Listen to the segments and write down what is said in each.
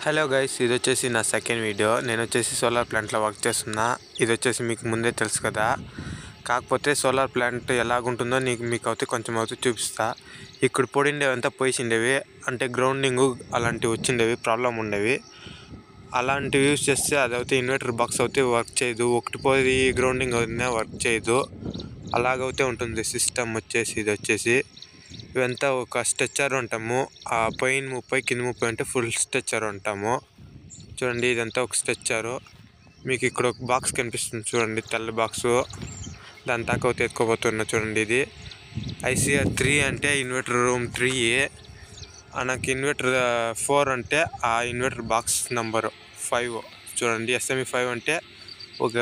Hello guys, ఇది వచ్చేసి నా సెకండ్ వీడియో. నేను వచ్చేసి సోలార్ ప్లాంట్లో వర్క్ చేస్తున్నా. ఇది వచ్చేసి మీకు ముందే తెలుసు కదా. కాకపోతే సోలార్ ప్లాంట్ ఎలాగుంటుందో మీకు అయితే కొంచెం అయితే చూపిస్తా. ఇక్కడ పొడిండేవి అంతా పోయిండేవి, అంటే గ్రౌండింగ్ అలాంటివి వచ్చిండేవి, ప్రాబ్లం ఉండేవి. అలాంటివి యూజ్ చేస్తే అదైతే ఇన్వర్టర్ బాక్స్ అయితే వర్క్ చేయదు. ఒకటి పోయి గ్రౌండింగ్ అవుతుందా వర్క్ చేయదు. అలాగైతే ఉంటుంది సిస్టమ్ వచ్చేసి. ఇది వచ్చేసి ఇవంతా ఒక స్ట్రెచ్చర్ ఉంటాము. ఆ పైన 30 కింద 30 అంటే ఫుల్ స్ట్రెచ్చర్ ఉంటాము. చూడండి, ఇదంతా ఒక స్ట్రెచ్చరు. మీకు ఇక్కడ ఒక బాక్స్ కనిపిస్తుంది చూడండి, తెల్ల బాక్సు. దాని దాకా అయితే ఎత్తుకోబోతున్నా చూడండి. ఇది ICR 3 అంటే ఇన్వర్టర్ రూమ్ 3. నాకు ఇన్వర్టర్ 4 అంటే ఆ ఇన్వర్టర్ బాక్స్ నెంబర్ 5. చూడండి, SME 5 అంటే ఒక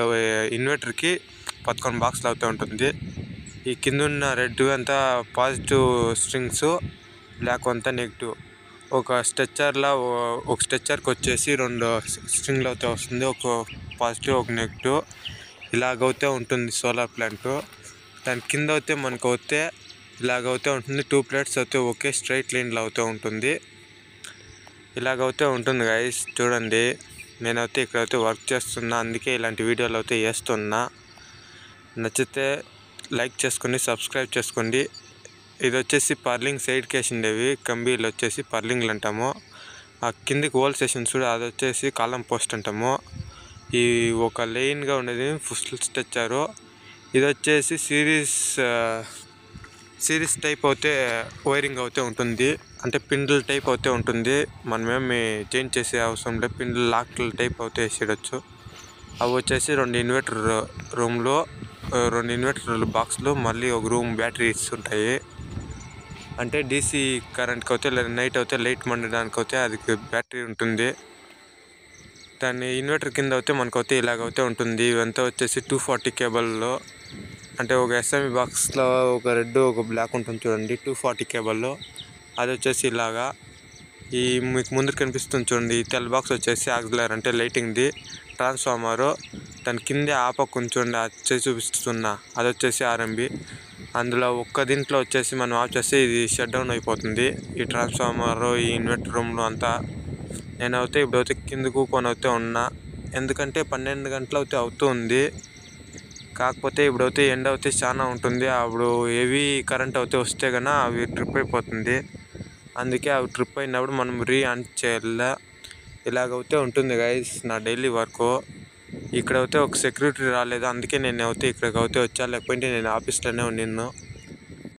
ఇన్వర్టర్కి 11 బాక్సులు అవుతూ ఉంటుంది. ఈ కింద ఉన్న రెడ్ అంతా పాజిటివ్ స్ట్రింగ్స్, బ్లాక్ అంతా నెగిటివ్. ఒక స్ట్రెచ్చర్కి వచ్చేసి 2 స్ట్రింగ్లు అయితే వస్తుంది, ఒక పాజిటివ్ ఒక నెగిటివ్. ఇలాగైతే ఉంటుంది సోలార్ ప్లాంట్. దాని కింద అయితే మనకు అయితే ఇలాగైతే ఉంటుంది. 2 ప్లేట్స్ అయితే ఒకే స్ట్రైట్ లైన్లో అవుతూ ఉంటుంది. ఇలాగైతే ఉంటుంది గైస్. చూడండి, నేనైతే ఇక్కడైతే వర్క్ చేస్తున్నా, అందుకే ఇలాంటి వీడియోలు అయితే వేస్తున్నా. నచ్చితే లైక్ చేసుకొని సబ్స్క్రైబ్ చేసుకోండి. ఇది వచ్చేసి పర్లింగ్ సైడ్ కేసి ఉండేవి, కంబీలు వచ్చేసి పర్లింగ్లు అంటాము. ఆ కిందికి హోల్ సెషన్స్ కూడా అది వచ్చేసి కాలం పోస్ట్ అంటాము. ఈ ఒక లైన్గా ఉండేది ఫుల్ స్ట్రెచ్చరు. ఇది వచ్చేసి సిరీస్ టైప్ అయితే వైరింగ్ అయితే ఉంటుంది, అంటే పిండిల్ టైప్ అయితే ఉంటుంది. మనమేమి చేంజ్ చేసే అవసరం లేదు, పిండిల్ లాక్ల టైప్ అయితే వేసేయచ్చు. అవి వచ్చేసి 2 ఇన్వర్టర్ రూమ్లో 2 ఇన్వర్టర్ బాక్స్లో మళ్ళీ ఒక రూమ్ బ్యాటరీస్ ఉంటాయి. అంటే DC కరెంట్కి అయితే నైట్ అయితే లైట్ మండడానికి అయితే అది బ్యాటరీ ఉంటుంది. దాన్ని ఇన్వర్టర్ కింద అయితే మనకైతే ఇలాగైతే ఉంటుంది. ఇవంతా వచ్చేసి 240 కేబుల్లో, అంటే ఒక SME బాక్స్లో ఒక రెడ్ ఒక బ్లాక్ ఉంటుంది చూడండి, 240 కేబుల్లో. అది వచ్చేసి ఇలాగా. ఈ మీకు ముందు కనిపిస్తుంది చూడండి, ఈ తెల్ల బాక్స్ వచ్చేసి ఆక్సిలర్ అంటే లైటింగ్ది ట్రాన్స్ఫార్మరు. దాని కిందే ఆపకు చూడండి, వచ్చేసి చూపిస్తున్నా, అది వచ్చేసి RMB. అందులో దీంట్లో వచ్చేసి మనం ఆఫ్ చేస్తే ఇది షట్ డౌన్ అయిపోతుంది, ఈ ట్రాన్స్ఫార్మరు, ఈ ఇన్వర్టర్ రూమ్లో అంతా. నేనైతే ఇప్పుడైతే కింద కూకొని అయితే ఉన్నా, ఎందుకంటే 12 గంటలు అయితే అవుతుంది. కాకపోతే ఇప్పుడైతే ఎండ అయితే చాలా ఉంటుంది. అప్పుడు హెవీ కరెంట్ అయితే వస్తే కన్నా అవి ట్రిప్ అయిపోతుంది. అందుకే అవి ట్రిప్ అయినప్పుడు మనం ఆన్ చేయాల. ఇలాగైతే ఉంటుంది గైస్ నా డైలీ వర్క్. ఇక్కడైతే ఒక సెక్యూరిటీ రాలేదు, అందుకే నేను అయితే ఇక్కడికి అయితే వచ్చా, లేకపోతే నేను ఆఫీస్లోనే ఉన్నాను.